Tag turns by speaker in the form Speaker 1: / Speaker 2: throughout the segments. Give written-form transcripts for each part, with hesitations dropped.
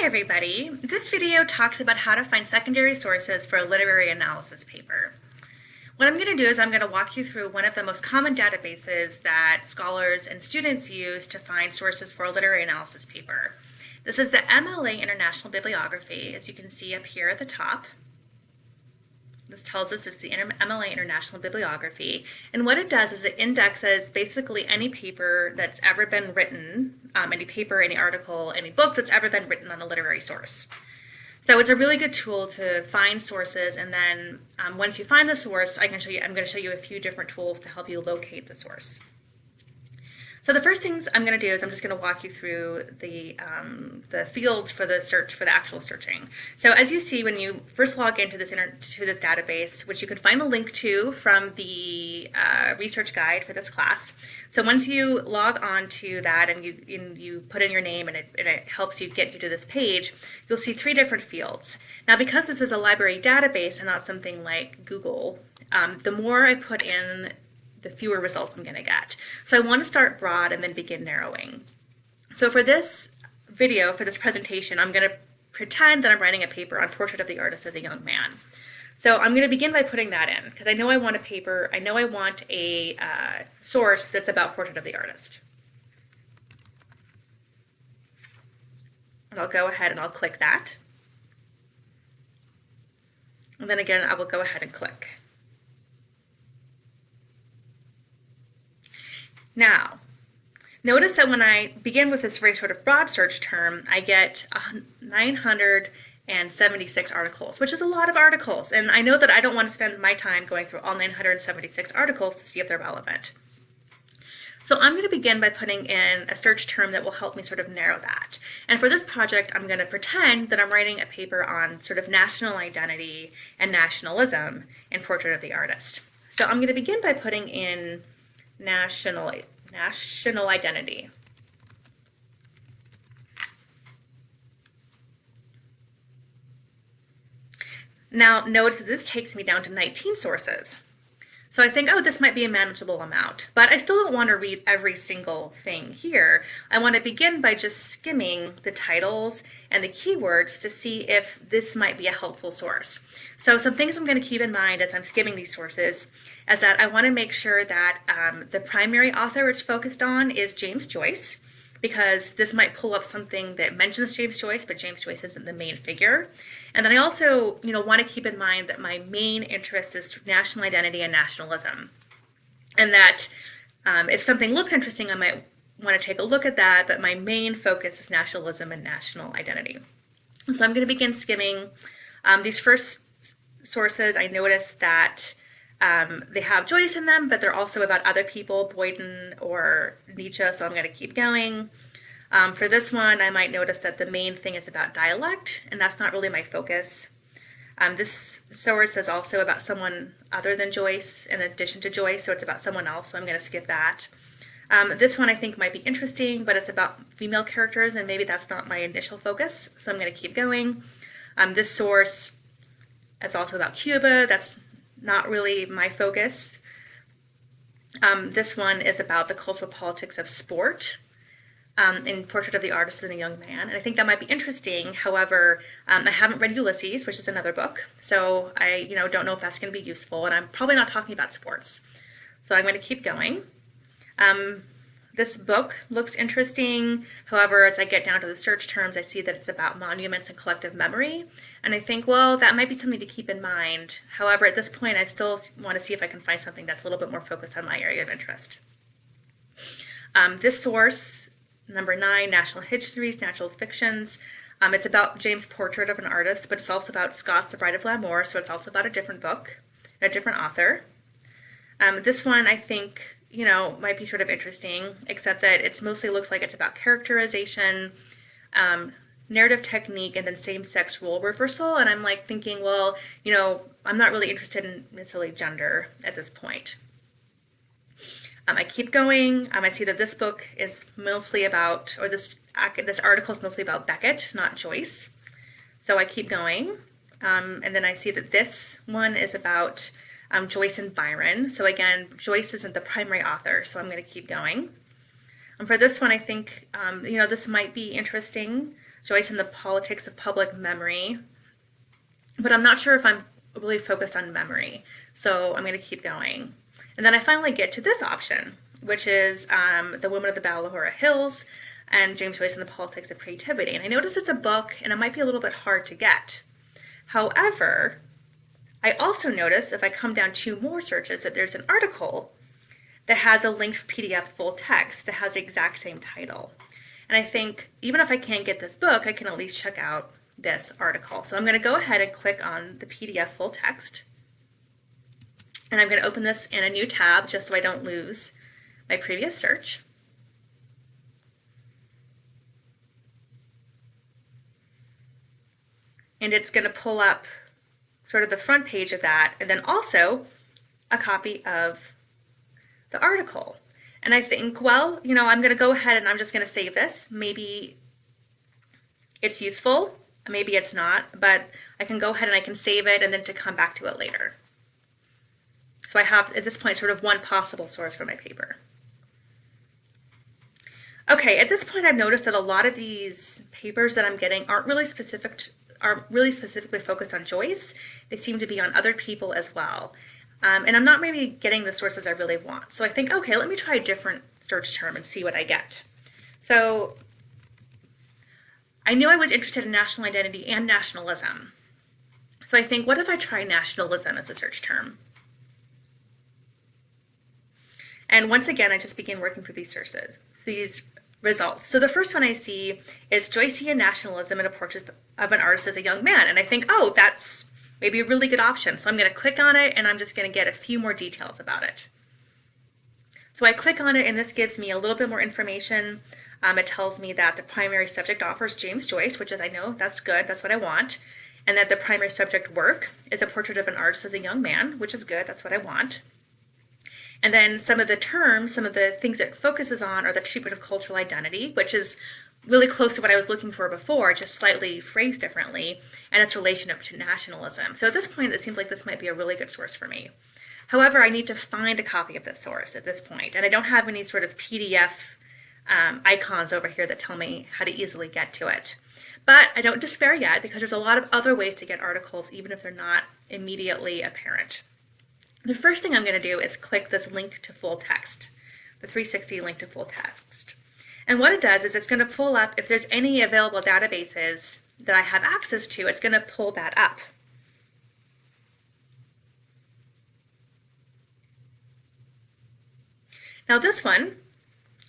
Speaker 1: Hi everybody! This video talks about how to find secondary sources for a literary analysis paper. What I'm going to do is I'm going to walk you through one of the most common databases that scholars and students use to find sources for a literary analysis paper. This is the MLA International Bibliography, as you can see up here at the top. This tells us it's the MLA International Bibliography, and what it does is it indexes basically any paper that's ever been written, any paper, any article, any book that's ever been written on a literary source. So it's a really good tool to find sources, and then once you find the source, I'm going to show you a few different tools to help you locate the source. So the first things I'm going to do is I'm just going to walk you through the fields for the search, for the actual searching. So as you see when you first log into this database, which you can find a link to from the research guide for this class. So once you log on to that and you put in your name and it helps you get you to this page, you'll see three different fields. Now because this is a library database and not something like Google, the more I put in, the fewer results I'm going to get. So I want to start broad and then begin narrowing. So for this video, for this presentation, I'm going to pretend that I'm writing a paper on Portrait of the Artist as a Young Man. So I'm going to begin by putting that in, because I know I want a paper, I know I want a source that's about Portrait of the Artist. And I'll go ahead and I'll click that. And then again, I will go ahead and click. Now, notice that when I begin with this very sort of broad search term, I get 976 articles, which is a lot of articles. And I know that I don't want to spend my time going through all 976 articles to see if they're relevant. So I'm going to begin by putting in a search term that will help me sort of narrow that. And for this project, I'm going to pretend that I'm writing a paper on sort of national identity and nationalism in Portrait of the Artist. So I'm going to begin by putting in national identity. Now notice that this takes me down to 19 sources. So I think, oh, this might be a manageable amount, but I still don't want to read every single thing here. I want to begin by just skimming the titles and the keywords to see if this might be a helpful source. So some things I'm going to keep in mind as I'm skimming these sources is that I want to make sure that the primary author it's focused on is James Joyce, because this might pull up something that mentions James Joyce, but James Joyce isn't the main figure. And then I also, want to keep in mind that my main interest is national identity and nationalism. And that if something looks interesting, I might want to take a look at that, but my main focus is nationalism and national identity. So I'm going to begin skimming. These first sources, I noticed that they have Joyce in them, but they're also about other people, Boyden or Nietzsche, so I'm going to keep going. For this one, I might notice that the main thing is about dialect, and that's not really my focus. This source is also about someone other than Joyce, in addition to Joyce, so it's about someone else, so I'm going to skip that. This one I think might be interesting, but it's about female characters, and maybe that's not my initial focus, so I'm going to keep going. This source is also about Cuba. That's not really my focus. This one is about the cultural politics of sport in Portrait of the Artist and a Young Man, and I think that might be interesting. However, I haven't read Ulysses, which is another book, so I don't know if that's going to be useful, and I'm probably not talking about sports. So I'm going to keep going. This book looks interesting. However, as I get down to the search terms, I see that it's about monuments and collective memory. And I think, well, that might be something to keep in mind. However, at this point, I still want to see if I can find something that's a little bit more focused on my area of interest. This source, number 9, National Histories, Natural Fictions. It's about James' Portrait of an Artist, but it's also about Scott's The Bride of L'amour, so it's also about a different book, a different author. This one, I think, might be sort of interesting, except that it mostly looks like it's about characterization, narrative technique, and then same-sex role reversal. And I'm like thinking, well, I'm not really interested in necessarily gender at this point. I keep going. I see that this book is mostly about, or this article is mostly about Beckett, not Joyce. So I keep going. And then I see that this one is about Joyce and Byron. So again, Joyce isn't the primary author, so I'm going to keep going. For this one, I think, this might be interesting. Joyce and the Politics of Public Memory. But I'm not sure if I'm really focused on memory. So I'm going to keep going. And then I finally get to this option, which is The Women of the Ballahora Hills and James Joyce and the Politics of Creativity. And I notice it's a book and it might be a little bit hard to get. However, I also notice if I come down 2 more searches that there's an article that has a linked PDF full text that has the exact same title. And I think even if I can't get this book, I can at least check out this article. So I'm going to go ahead and click on the PDF full text. And I'm going to open this in a new tab just so I don't lose my previous search. And it's going to pull up sort of the front page of that, and then also a copy of the article. And I think, well, I'm going to go ahead and I'm just going to save this. Maybe it's useful, maybe it's not, but I can go ahead and I can save it and then to come back to it later. So I have, at this point, sort of one possible source for my paper. Okay, at this point I've noticed that a lot of these papers that I'm getting aren't really specifically focused on Joyce. They seem to be on other people as well. And I'm not maybe getting the sources I really want. So I think, okay, let me try a different search term and see what I get. So I knew I was interested in national identity and nationalism. So I think, what if I try nationalism as a search term? And once again, I just begin working through these sources, these results. So the first one I see is Joycean nationalism in a portrait of an artist as a young man. And I think, oh, that's maybe a really good option. So I'm going to click on it and I'm just going to get a few more details about it. So I click on it and this gives me a little bit more information. It tells me that the primary subject author is James Joyce, which is, I know, that's good, that's what I want. And that the primary subject work is a portrait of an artist as a young man, which is good, that's what I want. And then some of the terms, some of the things it focuses on are the treatment of cultural identity, which is really close to what I was looking for before, just slightly phrased differently, and its relation to nationalism. So at this point, it seems like this might be a really good source for me. However, I need to find a copy of this source at this point, and I don't have any sort of PDF icons over here that tell me how to easily get to it. But I don't despair yet, because there's a lot of other ways to get articles, even if they're not immediately apparent. The first thing I'm going to do is click this link to full text, the 360 link to full text. And what it does is it's going to pull up, if there's any available databases that I have access to, it's going to pull that up. Now this one,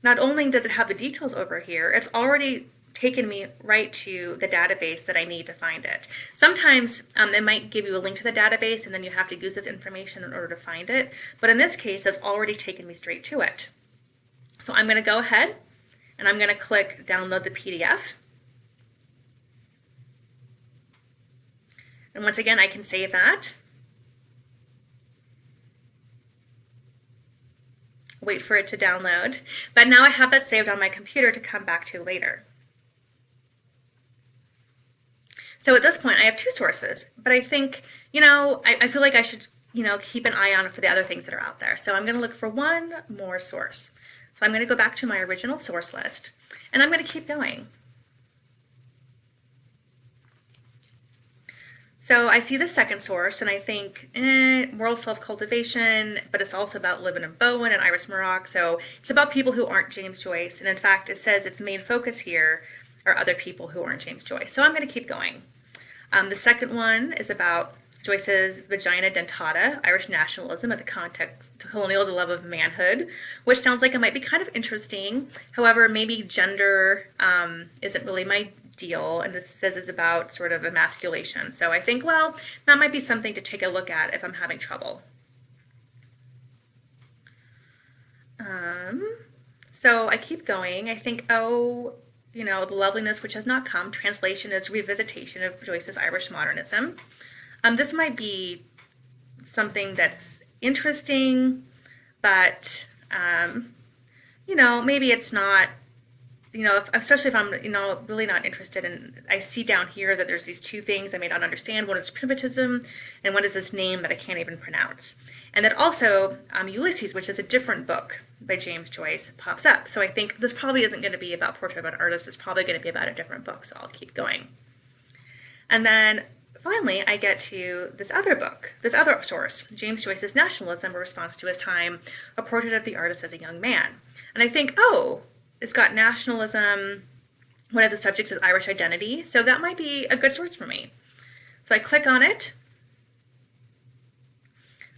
Speaker 1: not only does it have the details over here, it's already taken me right to the database that I need to find it. Sometimes it might give you a link to the database and then you have to use this information in order to find it. But in this case, it's already taken me straight to it. So I'm going to go ahead and I'm going to click download the PDF. And once again, I can save that. Wait for it to download. But now I have that saved on my computer to come back to later. So at this point, I have 2 sources, but I think, I feel like I should, keep an eye on for the other things that are out there. So I'm going to look for one more source. So I'm going to go back to my original source list, and I'm going to keep going. So I see the second source, and I think, moral self-cultivation, but it's also about Libin and Bowen and Iris Murrock. So it's about people who aren't James Joyce, and in fact, it says its main focus here are other people who aren't James Joyce. So I'm going to keep going. The second one is about Joyce's Vagina Dentata, Irish Nationalism at the Context to Colonial the Love of Manhood, which sounds like it might be kind of interesting. However, maybe gender isn't really my deal, and it says it's about sort of emasculation. So I think, well, that might be something to take a look at if I'm having trouble. So I keep going. I think, The Loveliness Which Has Not Come. Translation is Revisitation of Joyce's Irish Modernism. This might be something that's interesting, but, maybe it's not, especially if I'm, really not interested in, I see down here that there's these two things I may not understand. One is primitivism, and one is this name that I can't even pronounce. And then also Ulysses, which is a different book by James Joyce, pops up. So I think this probably isn't going to be about Portrait of an Artist. It's probably going to be about a different book, so I'll keep going. And then finally, I get to this other book, this other source, James Joyce's Nationalism, A Response to His Time, A Portrait of the Artist as a Young Man. And I think, oh, it's got nationalism. One of the subjects is Irish identity, so that might be a good source for me. So I click on it.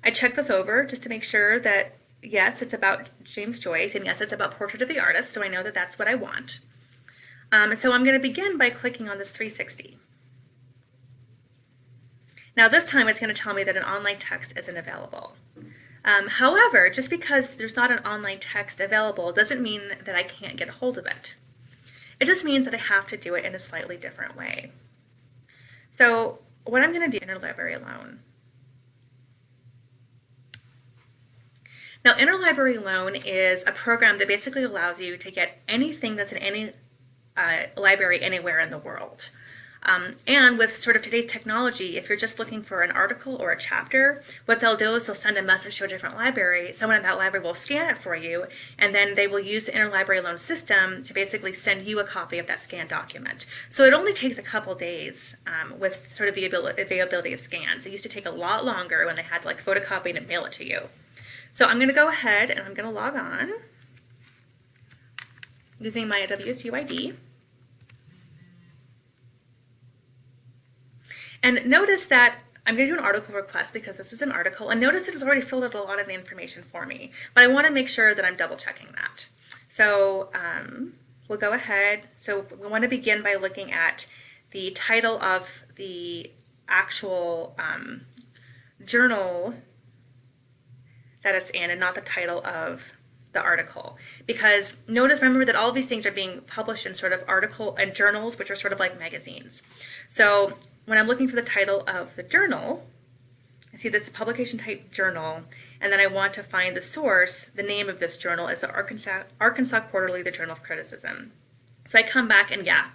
Speaker 1: I check this over just to make sure that, yes, it's about James Joyce, and yes, it's about Portrait of the Artist, so I know that that's what I want. And so I'm going to begin by clicking on this 360. Now this time it's going to tell me that an online text isn't available. However, just because there's not an online text available doesn't mean that I can't get a hold of it. It just means that I have to do it in a slightly different way. So what I'm going to do, Interlibrary Loan. Now, Interlibrary Loan is a program that basically allows you to get anything that's in any library anywhere in the world. And with sort of today's technology, if you're just looking for an article or a chapter, what they'll do is they'll send a message to a different library. Someone in that library will scan it for you, and then they will use the Interlibrary Loan system to basically send you a copy of that scanned document. So it only takes a couple days with sort of the availability of scans. It used to take a lot longer when they had to like photocopy and mail it to you. So I'm going to go ahead and I'm going to log on using my WSU ID. And notice that I'm going to do an article request because this is an article, and notice that it's already filled out a lot of the information for me, but I want to make sure that I'm double checking that. So we'll go ahead. So we want to begin by looking at the title of the actual journal that it's in and not the title of the article, because remember that all of these things are being published in sort of article and journals, which are sort of like magazines. So when I'm looking for the title of the journal, I see this publication type journal, and then I want to find the source. The name of this journal is the Arkansas Quarterly, the Journal of Criticism. So I come back and yeah,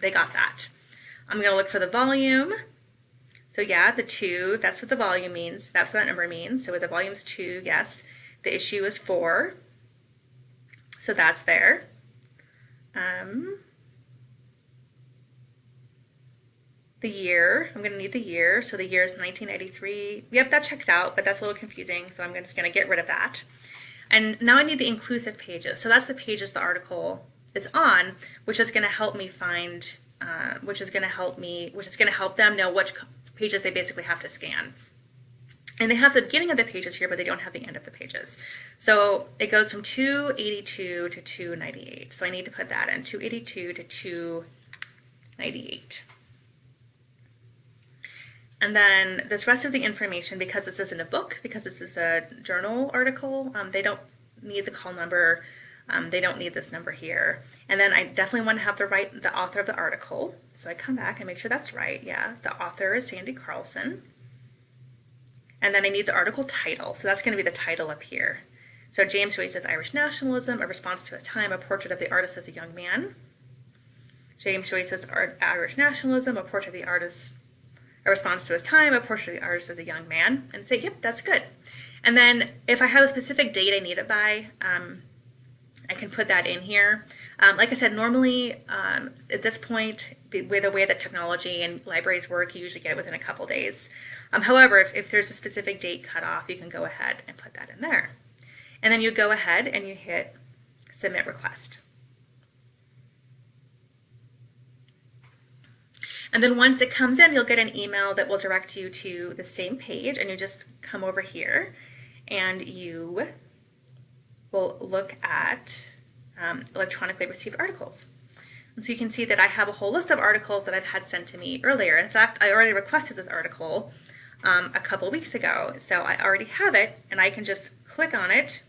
Speaker 1: they got that. I'm going to look for the volume. So yeah, the 2, that's what the volume means. That's what that number means. So the volume is 2, yes. The issue is 4. So that's there. The year, I'm going to need the year. So the year is 1993. Yep, that checks out, but that's a little confusing. So I'm just going to get rid of that. And now I need the inclusive pages. So that's the pages the article is on, which is going to help me find, which is going to help them know which pages they basically have to scan. And they have the beginning of the pages here, but they don't have the end of the pages. So it goes from 282 to 298. So I need to put that in, 282 to 298. And then this rest of the information, because this isn't a book, because this is a journal article, they don't need the call number, they don't need this number here. And then I definitely want to have the author of the article. So I come back and make sure that's right. Yeah, the author is Sandy Carlson. And then I need the article title. So that's going to be the title up here. So James Joyce's Irish Nationalism, A Response to His Time, A Portrait of the Artist as a Young Man. James Joyce's Irish Nationalism, A Portrait of the Artist, A Response to His Time, A Portrait of the Artist as a Young Man, and say, yep, that's good. And then if I have a specific date I need it by, I can put that in here. Like I said, normally at this point, with the way that technology and libraries work, you usually get it within a couple days. However, if there's a specific date cut off, you can go ahead and put that in there. And then you go ahead and you hit Submit Request. And then once it comes in, you'll get an email that will direct you to the same page, and you just come over here and you will look at electronically received articles. And so you can see that I have a whole list of articles that I've had sent to me earlier. In fact, I already requested this article a couple weeks ago, so I already have it, and I can just click on it.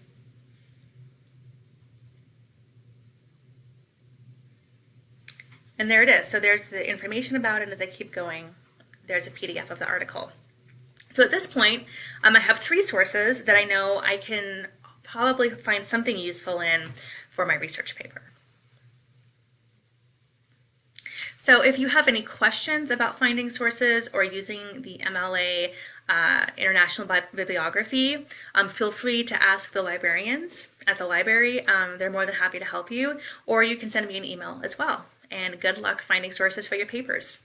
Speaker 1: And there it is. So there's the information about it, and as I keep going, there's a PDF of the article. So at this point, I have 3 sources that I know I can probably find something useful in for my research paper. So if you have any questions about finding sources or using the MLA International Bibliography, feel free to ask the librarians at the library. They're more than happy to help you, or you can send me an email as well. And good luck finding sources for your papers.